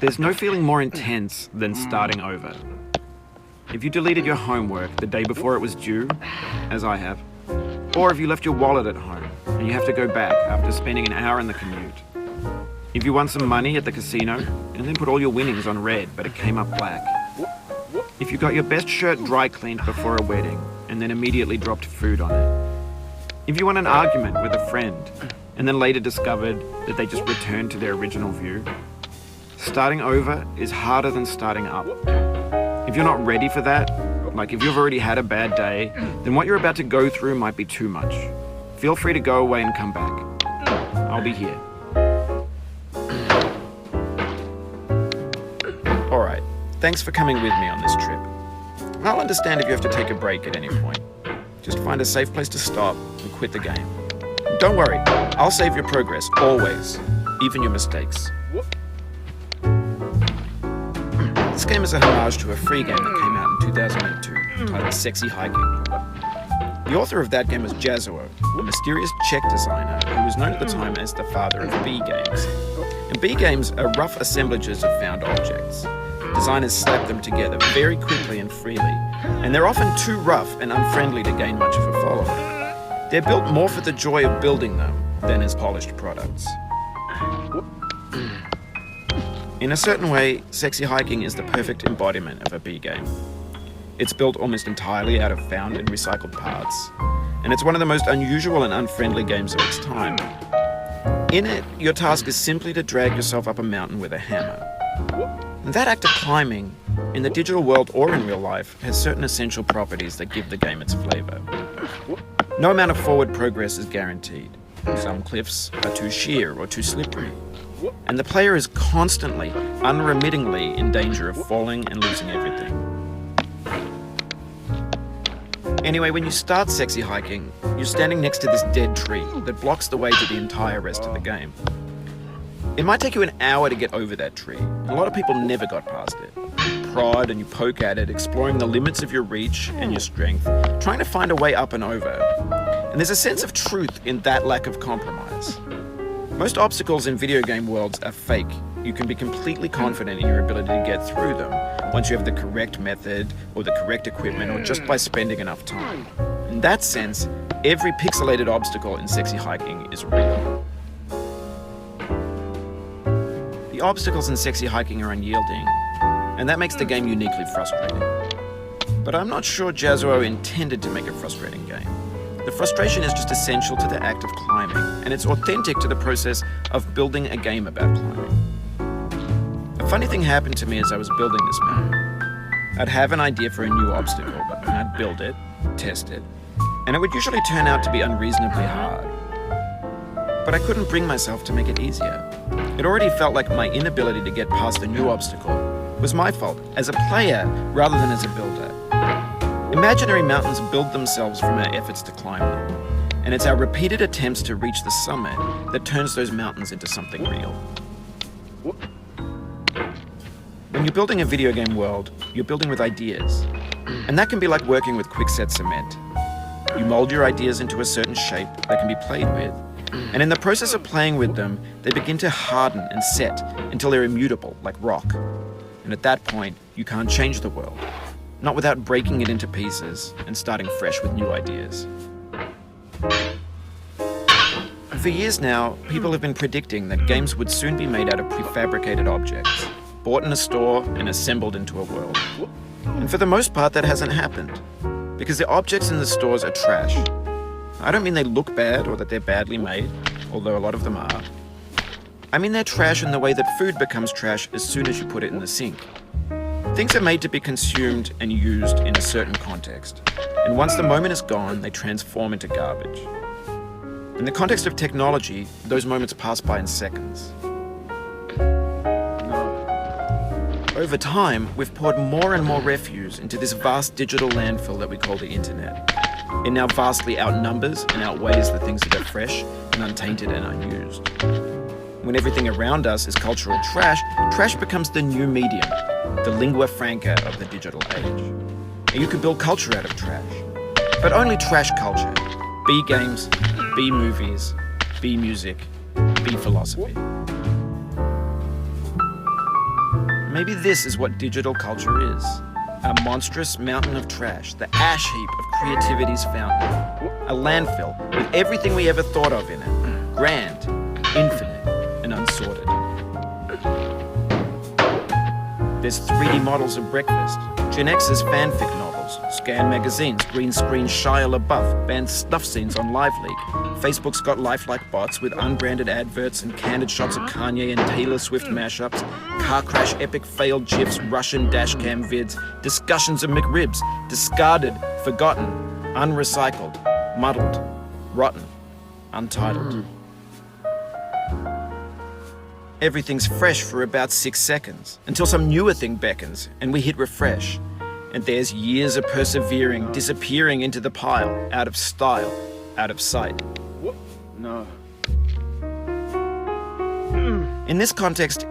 There's no feeling more intense than starting over. If you deleted your homework the day before it was due, as I have, or if you left your wallet at home and you have to go back after spending an hour in the commute. If you won some money at the casino and then put all your winnings on red but it came up black. If you got your best shirt dry cleaned before a wedding and then immediately dropped food on it. If you won an argument with a friend and then later discovered that they just returned to their original view. Starting over is harder than starting up. If you're not ready for that, like if you've already had a bad day, then what you're about to go through might be too much. Feel free to go away and come back. I'll be here. Alright, thanks for coming with me on this trip. I'll understand if you have to take a break at any point. Just find a safe place to stop and quit the game. Don't worry, I'll save your progress, always, even your mistakes. This game is a homage to a free game that came out in 2002, titled Sexy Hiking. The author of that game was Jazuo, a mysterious Czech designer who was known at the time as the father of B games. And B games are rough assemblages of found objects. Designers slap them together very quickly and freely, and they're often too rough and unfriendly to gain much of a following. They're built more for the joy of building them than as polished products. In a certain way, Sexy Hiking is the perfect embodiment of a B game. It's built almost entirely out of found and recycled parts, and it's one of the most unusual and unfriendly games of its time. In it, your task is simply to drag yourself up a mountain with a hammer. And that act of climbing, in the digital world or in real life, has certain essential properties that give the game its flavor. No amount of forward progress is guaranteed. Some cliffs are too sheer or too slippery. And the player is constantly, unremittingly in danger of falling and losing everything. Anyway, when you start Sexy Hiking, you're standing next to this dead tree that blocks the way to the entire rest of the game. It might take you an hour to get over that tree, and a lot of people never got past it. You prod and you poke at it, exploring the limits of your reach and your strength, trying to find a way up and over. And there's a sense of truth in that lack of compromise. Most obstacles in video game worlds are fake. You can be completely confident in your ability to get through them once you have the correct method or the correct equipment or just by spending enough time. In that sense, every pixelated obstacle in Sexy Hiking is real. The obstacles in Sexy Hiking are unyielding, and that makes the game uniquely frustrating. But I'm not sure Jazuo intended to make a frustrating game. The frustration is just essential to the act of climbing, and it's authentic to the process of building a game about climbing. A funny thing happened to me as I was building this map. I'd have an idea for a new obstacle, and I'd build it, test it, and it would usually turn out to be unreasonably hard. But I couldn't bring myself to make it easier. It already felt like my inability to get past the new obstacle was my fault as a player rather than as a builder. Imaginary mountains build themselves from our efforts to climb them, and it's our repeated attempts to reach the summit that turns those mountains into something real. When you're building a video game world, you're building with ideas, and that can be like working with quickset cement. You mold your ideas into a certain shape that can be played with, and in the process of playing with them, they begin to harden and set until they're immutable, like rock. And at that point, you can't change the world. Not without breaking it into pieces and starting fresh with new ideas. For years now, people have been predicting that games would soon be made out of prefabricated objects, bought in a store and assembled into a world. And for the most part, that hasn't happened, because the objects in the stores are trash. I don't mean they look bad or that they're badly made, although a lot of them are. I mean they're trash in the way that food becomes trash as soon as you put it in the sink. Things are made to be consumed and used in a certain context, and once the moment is gone, they transform into garbage. In the context of technology, those moments pass by in seconds. Over time, we've poured more and more refuse into this vast digital landfill that we call the internet. It now vastly outnumbers and outweighs the things that are fresh and untainted and unused. When everything around us is cultural trash, trash becomes the new medium, the lingua franca of the digital age. And you can build culture out of trash, but only trash culture. B games, B movies, B music, B philosophy. Maybe this is what digital culture is. A monstrous mountain of trash, the ash heap of creativity's fountain. A landfill with everything we ever thought of in it. Grand, infinite, and unsorted. There's 3D models of breakfast, Gen X's fanfic novels, Scan magazines, green screen Shia LaBeouf, banned snuff scenes on LiveLeak. Facebook's got lifelike bots with unbranded adverts and candid shots of Kanye and Taylor Swift mashups, car crash epic failed GIFs, Russian dashcam vids, discussions of McRibs, discarded, forgotten, unrecycled, muddled, rotten, untitled. Everything's fresh for about 6 seconds, until some newer thing beckons, and we hit refresh. And there's years of persevering, disappearing into the pile, out of style, out of sight. What? No. In this context,